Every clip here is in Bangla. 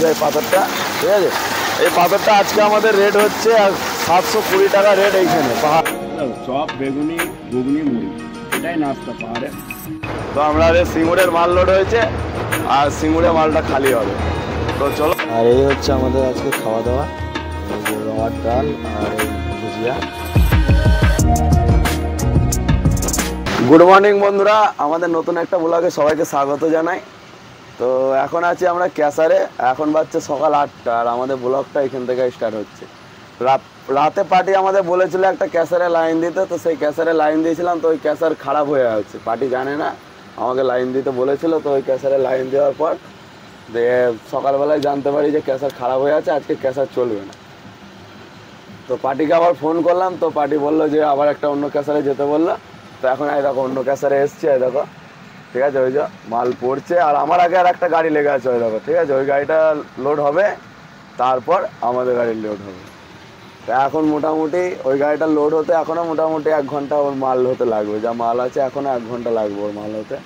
যে পাথরটা, ঠিক আছে। এই পাথরটা আজকে আমাদের রেট হচ্ছে 720 টাকা রেট এইখানে। পাহাড় চপ, বেগুনি, ঘুগনি, মুড়ি, এটাই নাস্তা পাহাড়ে। তো আমরা সিঙ্গুরের মাল লোড হয়েছে আর সিঙ্গুরের মালটা খালি হবে। তো চলো। আর এই হচ্ছে আমাদের আজকে খাওয়া দাওয়া, এই যে রবার ডাল আর এই ভুজিয়া। গুড মর্নিং বন্ধুরা, আমাদের নতুন একটা ব্লগে সবাইকে স্বাগত জানাই। তো এখন আছি আমরা ক্যাসারে, এখন বাজছে সকাল 8টা আর আমাদের ব্লগটা এখান থেকে স্টার্ট হচ্ছে। রাতে পার্টি আমাদের বলেছিল একটা ক্যাসারে লাইন দিতে, তো সেই ক্যাসারে লাইন দিয়েছিলাম, তো ওই ক্যাসার খারাপ হয়ে যাচ্ছে। পার্টি জানে না, আমাকে লাইন দিতে বলেছিল, তো ওই ক্যাসারে লাইন দেওয়ার পর সকালবেলায় জানতে পারি যে ক্যাসার খারাপ হয়ে আছে, আজকে ক্যাসার চলবে না। তো পার্টিকে আবার ফোন করলাম, তো পার্টি বললো যে আবার একটা অন্য ক্যাসারে যেতে বললো। তো এখন এই দেখো অন্য ক্যাসারে এসছে, এই দেখো, ঠিক আছে, ওই যে মাল পড়ছে। আর আমার আগে আর একটা গাড়ি লেগে আছে, ওই দেখো, ঠিক আছে, ওই গাড়িটা লোড হবে, তারপর আমাদের গাড়ি লোড হবে। তা এখন মোটামুটি ওই গাড়িটা লোড হতে এখনও মোটামুটি 1 ঘন্টা ওর মাল হতে লাগবে, যা মাল আছে এখনও 1 ঘন্টা লাগবে ওর মাল হতে।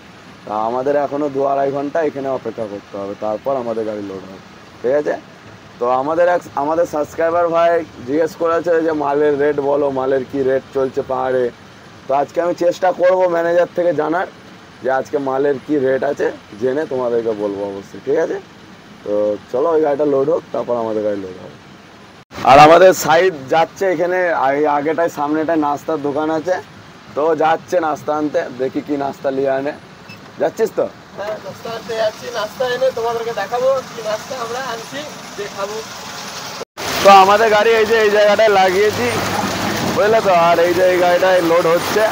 তা আমাদের এখনও 2-2.5 ঘন্টা এখানে অপেক্ষা করতে হবে, তারপর আমাদের গাড়ি লোড হবে, ঠিক আছে। তো আমাদের সাবস্ক্রাইবার ভাই জিজ্ঞেস করেছে যে মালের রেট বলো, মালের কি রেট চলছে পাহাড়ে। তো আজকে আমি চেষ্টা করব ম্যানেজার থেকে জানার যে আজকে মালের কি রেট আছে, জেনে তোমাদেরকে বলবো অবশ্যই, ঠিক আছে। তো চলো ওই গাড়িটা লোড হোক, তারপর আমাদের গাড়ি লোড হবে। আর আমাদের সাইড যাচ্ছে এখানে, আগেটায় সামনেটায় নাস্তার দোকান আছে, তো যাচ্ছে নাস্তা আনতে, দেখি কি নাস্তা নিয়ে আনে। যাচ্ছিস তো? হ্যাঁ, নাস্তা আনতে যাচ্ছি, নাস্তা এনে তোমাদেরকে দেখাবো কি নাস্তা আমরা আনছি, দেখাবো। তো আমাদের গাড়ি এই যে এই জায়গাটায় লাগিয়েছি, বুঝলে তো। আর এই যে এই গাড়িটায় লোড হচ্ছে,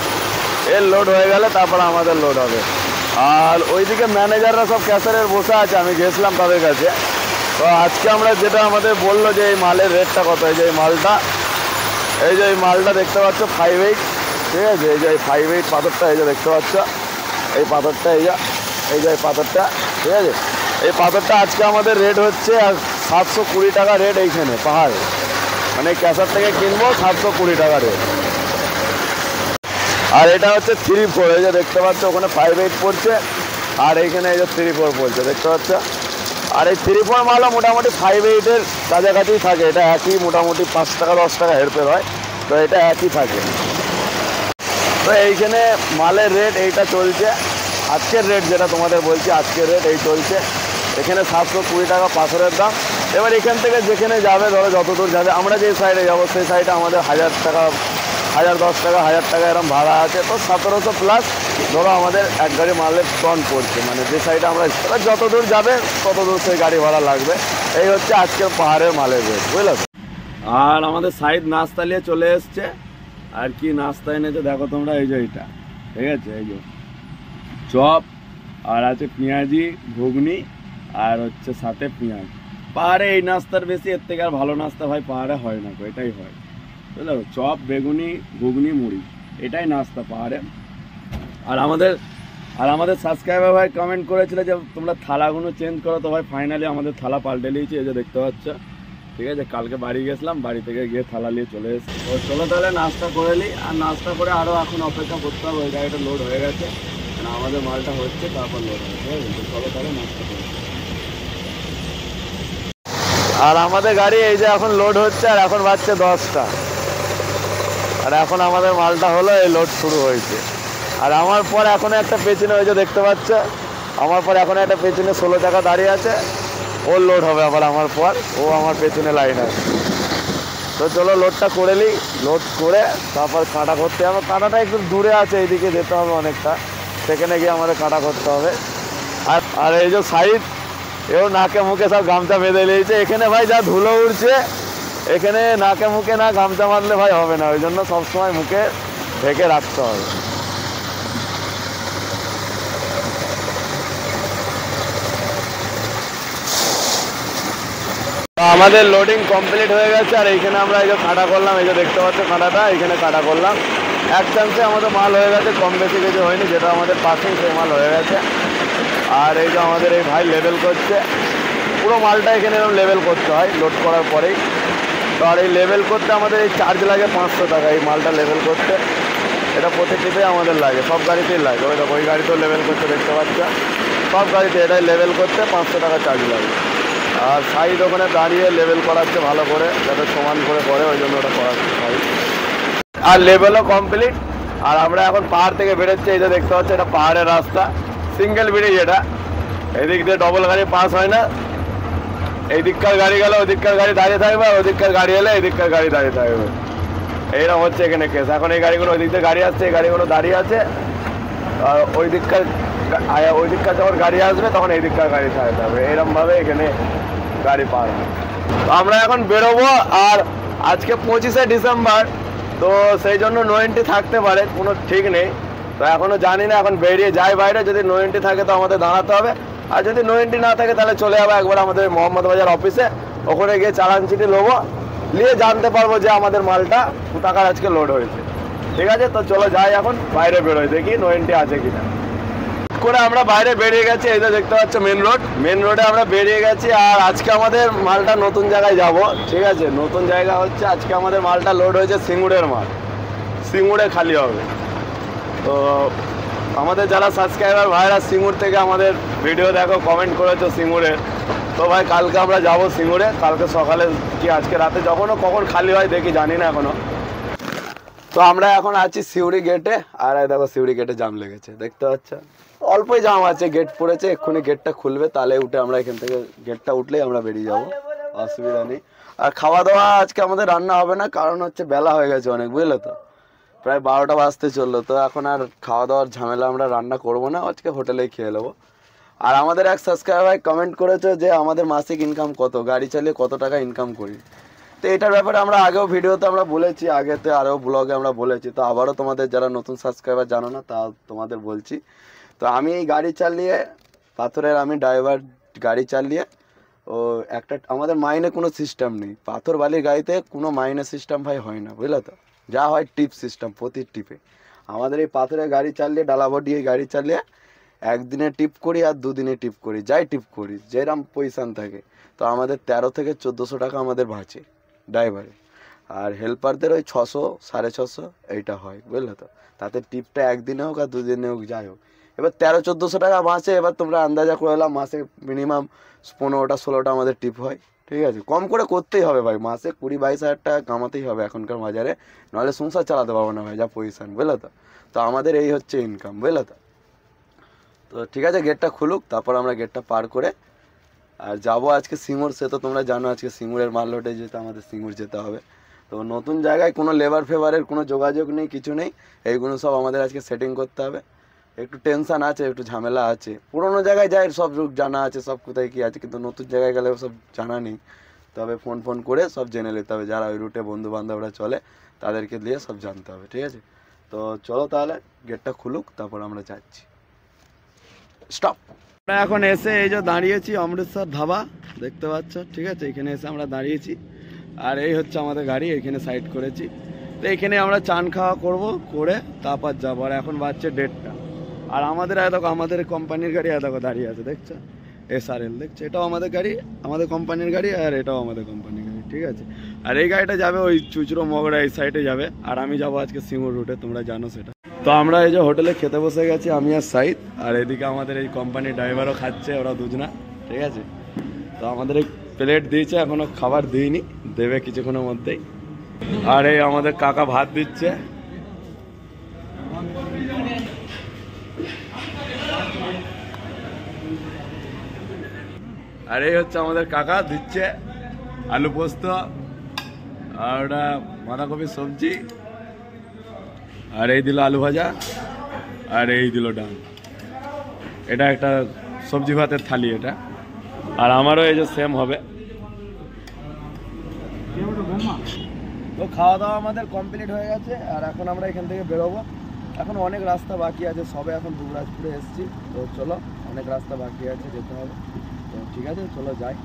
এর লোড হয়ে গেলে তারপর আমাদের লোড হবে। আর ওইদিকে ম্যানেজাররা সব ক্যাসারের বসে আছে, আমি গেছিলাম তাদের কাছে। তো আজকে আমরা যেটা আমাদের বললো যে এই মালের রেটটা কত, এই যে এই মালটা দেখতে পাচ্ছ 5.8, ঠিক আছে। এই যে 5.8 পাথরটা, এই যে দেখতে পাচ্ছ এই পাথরটা, এই যে এই পাথরটা, ঠিক আছে। এই পাথরটা আজকে আমাদের রেট হচ্ছে 720 টাকা রেট এইখানে পাহাড়ে, মানে ক্যাসার থেকে কিনবো 720 টাকা রেট। আর এটা হচ্ছে 3-4, এই যে দেখতে পাচ্ছ ওখানে 5.8 পড়ছে, আর এইখানে এই যে 3-4 পড়ছে, দেখতে পাচ্ছ। আর এই 3-4 মালও মোটামুটি 5.8-এর কাছাকাছি থাকে, এটা একই, মোটামুটি 5 টাকা 10 টাকা হেরফের হয়, তো এটা একই থাকে। তো এইখানে মালের রেট এইটা চলছে, আজকের রেট যেটা তোমাদের বলছি, আজকের রেট এই চলছে এখানে 720 টাকা পাথরের দাম। এবার এখান থেকে যেখানে যাবে, ধরো যত দূর যাবে, আমরা যে সাইডে যাবো সেই সাইডে আমাদের 1000 টাকা, 1010 টাকা, 1000 টাকা এরকম ভাড়া আছে। তো 1700 প্লাস ধরো আমাদের এক গাড়ি মালের টন পড়ছে, মানে যে সাইডে আমরা যত দূর যাবে তত দূর সেই গাড়ি ভাড়া লাগবে। এই হচ্ছে আজকের পাহাড়ের মালের রেট, বুঝলে। আর আমাদের সাইড নাস্তা নিয়ে চলে এসছে, আর কি নাস্তা এনেছে দেখো তোমরা, এই যে এইটা, ঠিক আছে, এই যে চপ, আর আছে পেঁয়াজি, ঘুগনি, আর হচ্ছে সাথে পেঁয়াজ। পাহাড়ে এই নাস্তার বেশি, এর থেকে আর ভালো নাস্তা ভাই পাহাড়ে হয় না, এটাই হয়, বুঝলো। চপ, বেগুনি, ঘুগনি, মুড়ি, এটাই নাস্তা পাহাড়ে। আর আমাদের সাবস্ক্রাইবার ভাই কমেন্ট করেছিল যে তোমরা থালাগুলো চেঞ্জ করো, তো ভাই ফাইনালি আমাদের থালা পাল্টে নিয়েছি, এই যে দেখতে পাচ্ছ, ঠিক আছে। কালকে বাড়ি গেছিলাম, বাড়ি থেকে গিয়ে থালা নিয়ে চলে এসেছি। তো চলো তাহলে নাস্তা করে নিই, আর নাস্তা করে আরও এখন অপেক্ষা করতে হবে, ওই গাড়িটা লোড হয়ে গেছে, মানে আমাদের মালটা হচ্ছে, তারপর লোড হবে, ঠিক আছে। তো চলো তাহলে নাস্তা করে। আর আমাদের গাড়ি এই যে এখন লোড হচ্ছে, আর এখন বাজছে 10টা, আর এখন আমাদের মালটা হলো, এই লোড শুরু হয়েছে। আর আমার পর এখন একটা পেছনে, ওই যে দেখতে পাচ্ছ, আমার পর এখন একটা পেছনে 16 টাকা দাঁড়িয়ে আছে, ওর লোড হবে আবার আমার পর, ও আমার পেছনে লাইন আছে। তো চলো লোডটা করে নিই, লোড করে তারপর কাটা করতে হবে। কাটাটা একটু দূরে আছে, এইদিকে যেতে হবে অনেকটা, সেখানে গিয়ে আমাদের কাটা করতে হবে। আর এই যে সাইড, এও নাকে মুখে সব গামছা বেঁধে নিয়েছে। এখানে ভাই যা ধুলো উড়ছে, এখানে নাকে মুখে না গামছা বাঁধলে ভাই হবে না, ওই জন্য সবসময় মুখে ঢেকে রাখতে হবে। আমাদের লোডিং কমপ্লিট হয়ে গেছে, আর এইখানে আমরা এই যে কাটা করলাম, এই যে দেখতে পাচ্ছ কাটাটা, এইখানে কাটা করলাম। এক চান্সে আমাদের মাল হয়ে গেছে, কম বেশি কিছু হয়নি, যেটা আমাদের পাসিং সেই মাল হয়ে গেছে। আর এই যে আমাদের এই ভাই লেবেল করছে, পুরো মালটা এখানে এরকম লেবেল করতে হয় লোড করার পরেই। তো আর এই লেবেল করতে আমাদের এই চার্জ লাগে 500 টাকা, এই মালটা লেবেল করতে। এটা প্রত্যেকটিতেই আমাদের লাগে, সব গাড়িতেই লাগে। ওই দেখো ওই গাড়িতেও লেবেল করতে দেখতে পাচ্ছ, সব গাড়িতে এটাই লেবেল করতে 500 টাকা চার্জ লাগে। আর সাইড ওখানে দাঁড়িয়ে লেভেল করাচ্ছে ভালো করে, যাতে সমান করে করে, ওই জন্য ওটা করাচ্ছে সাইড। আর লেভেলও কমপ্লিট। আর আমরা এখন পাহাড় থেকে বেরোচ্ছি, এই যে দেখতে পাচ্ছি এটা পাহাড়ের রাস্তা, সিঙ্গেল ব্রিজ এটা, এদিক দিয়ে ডবল গাড়ি পাস হয় না, এই দিককার গাড়ি গেলে ওই দিককার গাড়ি দাঁড়িয়ে থাকবে, ওই দিককার গাড়ি এলে এই দিককার গাড়ি দাঁড়িয়ে থাকবে, এইরকম হচ্ছে এখানে কেস। এখন এই গাড়িগুলো ওই দিক দিয়ে গাড়ি আসছে, এই গাড়িগুলো দাঁড়িয়ে আছে, আর ওই দিককার যখন গাড়ি আসবে তখন এই দিককার গাড়ি দাঁড়িয়ে থাকবে, এইরকমভাবে এখানে গাড়ি পার হবে। তো আমরা এখন বেরোবো, আর আজকে 25শে ডিসেম্বর, তো সেই জন্য নো এন্ট্রি থাকতে পারে, কোনো ঠিক নেই। তো এখনও জানি না, এখন বেরিয়ে যাই বাইরে, যদি নো এন্ট্রি থাকে তো আমাদের দাঁড়াতে হবে, আর যদি নো এন্ট্রি না থাকে তাহলে চলে যাবো একবার আমাদের মোহাম্মদ বাজার অফিসে, ওখানে গিয়ে চালান চিঠি নেবো, নিয়ে জানতে পারবো যে আমাদের মালটা কোথাকার আজকে লোড হয়েছে। ঠিক আছে, তো চলো যাই, এখন বাইরে বেরোই, দেখি নো এন্ট্রি আছে কিনা। করে আমরা বাইরে বেরিয়ে গেছি, এই যে দেখতে পাচ্ছ মেন রোডে আমরা বেরিয়ে গেছি। আর আজকে আমাদের মালটা নতুন জায়গায় যাব। ঠিক আছে, নতুন জায়গা হচ্ছে, আজকে আমাদের মালটা লোড হয়েছে সিঙ্গুরের মাল, সিঙ্গুরে খালি হবে। তো আমাদের যারা সাবস্ক্রাইবার ভাইরা সিঙ্গুর থেকে আমাদের ভিডিও দেখো, কমেন্ট করেছো সিঙ্গুরের, তো ভাই কালকে আমরা যাব সিঙ্গুরে, কালকে সকালে কি আজকে রাতে, কখন খালি হয় দেখি, জানি না এখনো। তো আমরা এখন আছি সিউড়ি গেটে, আর দেখো সিউড়ি গেটে জাম লেগেছে, দেখতে পাচ্ছ, অল্পই জাম আছে, গেট পড়েছে, এক্ষুনি গেটটা খুলবে, তাহলে উঠে আমরা এখান থেকে, গেটটা উঠলেই আমরা বেরিয়ে যাবো, অসুবিধা নেই। আর খাওয়া দাওয়া আজকে আমাদের রান্না হবে না, কারণ হচ্ছে বেলা হয়ে গেছে অনেক, বুঝলে তো, প্রায় 12টা বাজতে চললো, তো এখন আর খাওয়া দাওয়ার ঝামেলা আমরা রান্না করবো না, আজকে হোটেলেই খেয়ে নেবো। আর আমাদের এক সাবস্ক্রাইবার কমেন্ট করেছে যে আমাদের মাসিক ইনকাম কত, গাড়ি চালিয়ে কত টাকা ইনকাম করি। তো এটার ব্যাপারে আমরা আগেও ভিডিওতে আমরা বলেছি, আগেতে আরও ব্লগে আমরা বলেছি, তো আবারও তোমাদের যারা নতুন সাবস্ক্রাইবার জানো না তা তোমাদের বলছি। তো আমি এই গাড়ি চালিয়ে, পাথরের আমি ড্রাইভার, গাড়ি চালিয়ে ও একটা, আমাদের মাইনে কোনো সিস্টেম নেই, পাথর বালির গাড়িতে কোনো মাইনে সিস্টেম ভাই হয় না, বুঝলে তো, যা হয় টিপ সিস্টেম, প্রতি টিপে। আমাদের এই পাথরের গাড়ি চালিয়ে, ডালাবডি এই গাড়ি চালিয়ে একদিনে টিপ করি আর দুদিনে টিপ করি, যাই টিপ করি, যেরকম পয়সা থাকে। তো আমাদের 13 থেকে 1400 টাকা আমাদের বাঁচে ড্রাইভারে, আর হেল্পারদের ওই 600 650 এইটা হয়, বুঝলে তো, তাতে টিপটা একদিনে হোক আর দুদিনে হোক, যাই হোক, এবার 1300-1400 টাকা বাঁচে। এবার তোমরা আন্দাজা করে এলাম, মাসে মিনিমাম 15টা-16টা আমাদের টিপ হয়। ঠিক আছে, কম করে করতেই হবে ভাই, মাসে 20-22 হাজার টাকা কামাতেই হবে এখনকার বাজারে, নাহলে সংসার চালাতে পারবো না ভাই, যা পজিশন, বুঝলে তো। তো আমাদের এই হচ্ছে ইনকাম, বুঝলে তো। তো ঠিক আছে, গেটটা খুলুক, তারপর আমরা গেটটা পার করে আর যাবো আজকে সিঙ্গুর। সে তো তোমরা জানো আজকে সিঙ্গুরের মাল লোডে যেতে আমাদের সিঙ্গুর যেতে হবে। তো নতুন জায়গায় কোনো লেবার ফেভারের কোনো যোগাযোগ নেই, কিছু নেই, এইগুলো সব আমাদের আজকে সেটিং করতে হবে। একটু টেনশান আছে, একটু ঝামেলা আছে, পুরোনো জায়গায় যাই সব জানা আছে, সব কোথায় কী আছে, কিন্তু নতুন জায়গায় গেলে সব জানা নেই। তবে ফোন করে সব জেনে নিতে হবে, যারা ওই রুটে বন্ধু বান্ধবরা চলে তাদেরকে দিয়ে সব জানতে হবে। ঠিক আছে, তো চলো তাহলে গেটটা খুলুক, তারপর আমরা যাচ্ছি। স্টপ। আমরা এখন এসে এই যে দাঁড়িয়েছি অমৃতসর ধাবা, দেখতে পাচ্ছ। ঠিক আছে, এখানে এসে আমরা দাঁড়িয়েছি, আর এই হচ্ছে আমাদের গাড়ি, এখানে সাইড করেছি। তো এখানে আমরা চান খাওয়া করবো, করে তারপর যাবো। আর এখন বাজছে 1:30, আর আমাদের দেখো, আমাদের কোম্পানির গাড়ি দেখো দাঁড়িয়ে আছে, দেখছো, SRL দেখছো, এটাও আমাদের গাড়ি, আমাদের কোম্পানির গাড়ি, আর এটাও আমাদের কোম্পানির গাড়ি। ঠিক আছে, আর এই গাড়িটা যাবে ওই চুচড়ো মগড়া এই সাইডে যাবে, আর আমি যাবো আজকে সিঙ্গুর রুটে, তোমরা জানো সেটা। তো আমরা এই যে হোটেলে খেতে বসে গেছি, আমি আর সাইদ, আর এদিকে আমাদের এই কোম্পানির ড্রাইভারও খাচ্ছে, ওরা দুজনা। ঠিক আছে, তো আমাদের এই প্লেট দিয়েছে, এখনো খাবার দিইনি, দেবে কিছুক্ষণের মধ্যেই। আর এই আমাদের কাকা ভাত দিচ্ছে, আর এই হচ্ছে আমাদের কাকা দিচ্ছে আলু পোস্ত, আর ওটা বাঁধাকপির সবজি, আর এই দিল আলু ভাজা, আর এই দিল ডাল। এটা একটা সবজি ভাতের থালি এটা, আর আমারও এই যে সেম হবে। তো খাওয়া দাওয়া আমাদের কমপ্লিট হয়ে গেছে, আর এখন আমরা এখান থেকে বেরোবো। এখন অনেক রাস্তা বাকি আছে, সবে এখন দুবরাজপুরে এসেছি, তো চলো, অনেক রাস্তা বাকি আছে, যেতে হবে। তো ঠিক আছে, চলো যাই।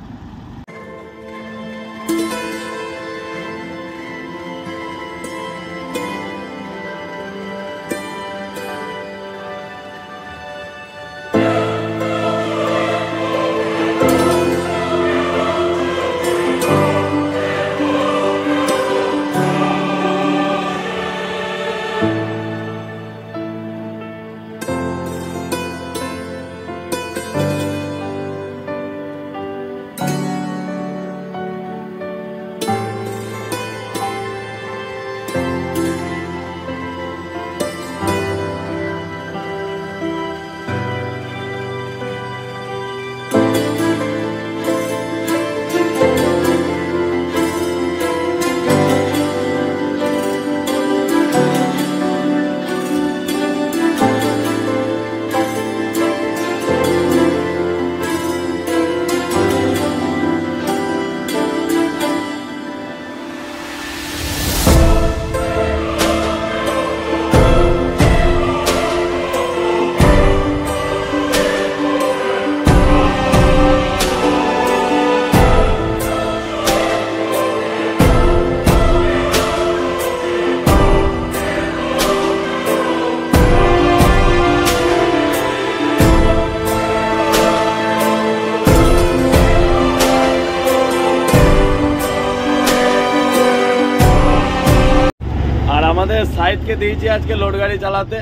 আমাদের সাইদকে দিয়েছি আজকে লোড গাড়ি চালাতে।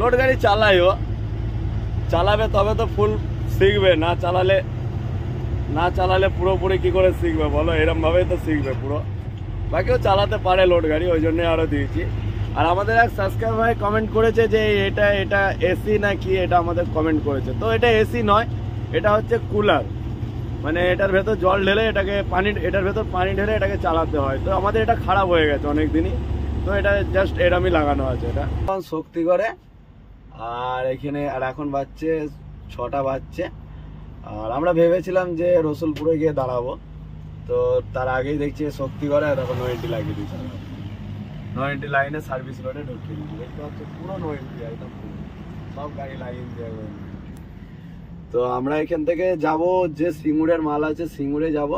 লোড গাড়ি চালাইও, চালাবে তবে তো ফুল শিখবে, না চালালে পুরোপুরি কি করে শিখবে বলো? এরম ভাবেই তো শিখবে পুরো। বাকিও চালাতে পারে লোড গাড়ি, ওই জন্যই আরও দিয়েছি। আর আমাদের এক সাবস্ক্রাইবার ভাই কমেন্ট করেছে যে এটা এসি না কি, এটা আমাদের কমেন্ট করেছে। তো এটা এসি নয়, এটা হচ্ছে কুলার। মানে এটার ভেতর জল ঢেলে এটার ভেতর পানি ঢেলে এটাকে চালাতে হয়। তো আমাদের এটা খারাপ হয়ে গেছে অনেক দিনই, তো এটা জাস্ট এরমই লাগানো আছে। এটা শক্তি করে। আর এখানে আর এখন বাজছে 6টা বাজছে। আর আমরা ভেবেছিলাম যে রসুলপুরে গিয়ে দাঁড়াবো, তো তার আগেই দেখছি শক্তি করে তখন 90 লাগিয়ে দিয়েছে। 90 লাইনে সার্ভিস রোডে ঢুকিয়ে দিয়েছি। দেখতে পাচ্ছি পুরো 90 একদম সব গাড়ি লাগিয়ে দিয়ে। তো আমরা এখান থেকে যাব, যে সিঙ্গুরের মাল আছে সিঙ্গুরে যাব।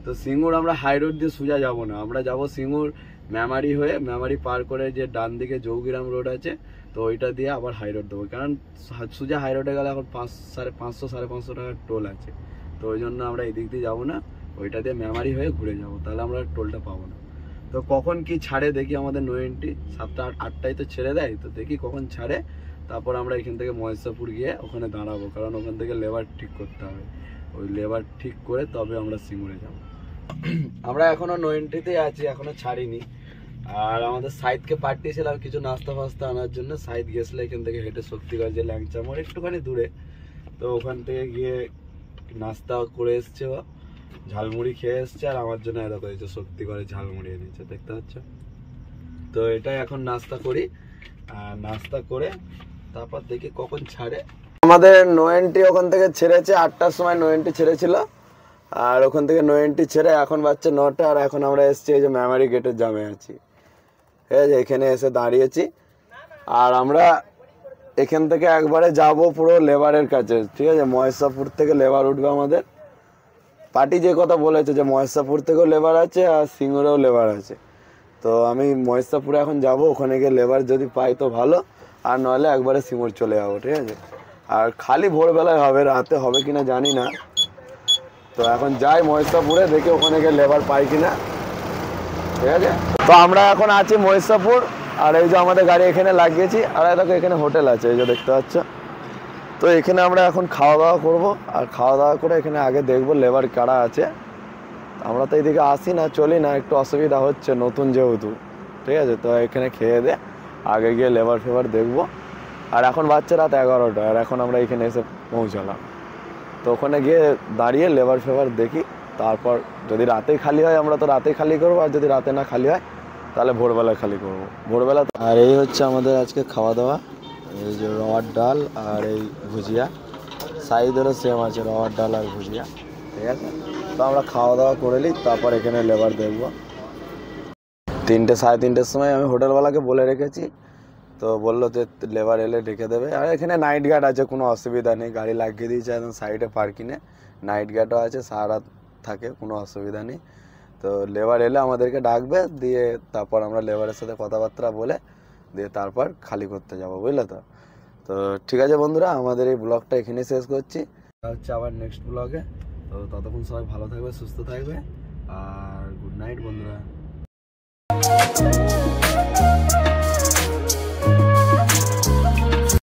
তো সিঙ্গুর আমরা হাই রোড দিয়ে সোজা যাব না, আমরা যাব সিঙ্গুর মেমারি হয়ে, মেমারি পার করে যে ডান দিকে জৌগিরাম রোড আছে, তো ওইটা দিয়ে আবার হাই রোড দেবো। কারণ সোজা হাই রোডে গেলে এখন 500-550 টাকার টোল আছে। তো ওই জন্য আমরা এই দিক দিয়ে যাবো না, ওইটা দিয়ে মেমারি হয়ে ঘুরে যাব, তাহলে আমরা টোলটা পাবো না। তো কখন কি ছাড়ে দেখি, আমাদের 90 7টা-8টায় তো ছেড়ে দেয়, তো দেখি কখন ছাড়ে। তারপর আমরা এখান থেকে মহেশপুর গিয়ে ওখানে দাঁড়াবো, কারণ ওখান থেকে লেবার ঠিক করতে হবে। ওই লেবার ঠিক করে তবে আমরা সিঙ্গুরে যাব। আমরা এখনো 90তেই আছি, এখনো ছাড়িনি। আর আমাদের সাইদকে পাঠিয়েছিলাম কিছু নাস্তা ফাস্তা আনার জন্য। সাইদ গেছিল এখান থেকে হেঁটে শক্তিগড় যে ল্যাংচা মোড় একটুখানি দূরে, তো ওখান থেকে গিয়ে নাস্তা করে এসছে, ও ঝালমুড়ি খেয়ে এসছে। আর আমার জন্য এরকম হয়েছে শক্তিগড়ে ঝালমুড়ি এনেছে, দেখতে পাচ্ছ। তো এটাই এখন নাস্তা করি, আর নাস্তা করে তারপর দেখি কখন ছাড়ে। আমাদের 90 ওখান থেকে ছেড়েছে 8টার সময়, 90 ছেড়েছিল। আর ওখান থেকে 90 ছেড়ে এখন বাজছে 9টা। আর এখন আমরা এসছি এই যে মেমারি গেটের জামে আছি, ঠিক আছে, এখানে এসে দাঁড়িয়েছি। আর আমরা এখান থেকে একবারে যাব পুরো লেবারের কাছে, ঠিক আছে। মহেশপুর থেকে লেবার উঠবে আমাদের। পার্টি যে কথা বলেছে যে মহেশপুর থেকেও লেবার আছে আর সিঙ্গুরেও লেবার আছে। তো আমি মহেশপুরে এখন যাব, ওখানে গিয়ে লেবার যদি পাই তো ভালো, আর নইলে একবারে সিঙ্গুর চলে যাবো, ঠিক আছে। আর খালি ভোরবেলায় হবে, রাতে হবে কিনা জানি না। তো এখন যাই মহেশপুরে, দেখি ওখানে গিয়ে লেবার পাই কিনা, ঠিক আছে। তো আমরা এখন আছি মহেশপুর। আর এই যে আমাদের গাড়ি এখানে লাগিয়েছি। আর দেখো এখানে হোটেল আছে, এই যে দেখতে পাচ্ছ। তো এখানে আমরা এখন খাওয়া দাওয়া করবো। আর খাওয়া দাওয়া করে এখানে আগে দেখবো লেবার কারা আছে। আমরা তো এইদিকে আসি না, চলি না, একটু অসুবিধা হচ্ছে নতুন যেহেতু, ঠিক আছে। তো এখানে খেয়ে দে আগে গিয়ে লেবার ফেবার দেখবো। আর এখন বাজছে রাত 11টা, আর এখন আমরা এখানে এসে পৌঁছালাম। তো ওখানে গিয়ে দাঁড়িয়ে লেবার ফেবার দেখি, তারপর যদি রাতেই খালি হয় আমরা তো রাতেই খালি করবো, আর যদি রাতে না খালি হয় তাহলে ভোরবেলায় খালি করবো, ভোরবেলা। আর এই হচ্ছে আমাদের আজকে খাওয়া দাওয়া, এই যে রওয়ার ডাল আর এই ভুজিয়া। সাইদেরও সেম আছে, রওয়ার ডাল আর ভুজিয়া, ঠিক আছে। তো আমরা খাওয়া দাওয়া করে নিই, তারপর এখানে লেবার দেখবো। 3-3:30 সময় আমি হোটেলওয়ালাকে বলে রেখেছি, তো বললো যে লেবার এলে ডেকে দেবে। আর এখানে নাইট গার্ড আছে, কোনো অসুবিধা নেই, গাড়ি লাগিয়ে দিয়েছে একদম সাইডে পার্কিংয়ে, নাইট গার্ডও আছে, সারা রাত থাকে, কোনো অসুবিধা নেই। তো লেবার এলে আমাদেরকে ডাকবে, দিয়ে তারপর আমরা লেবারের সাথে কথাবার্তা বলে দিয়ে তারপর খালি করতে যাব, বুঝলে তো। তো ঠিক আছে বন্ধুরা, আমাদের এই ব্লগটা এখানেই শেষ করছি, হচ্ছে আবার নেক্সট ব্লগে। তো ততক্ষণ সবাই ভালো থাকবে, সুস্থ থাকবে, আর গুড নাইট বন্ধুরা।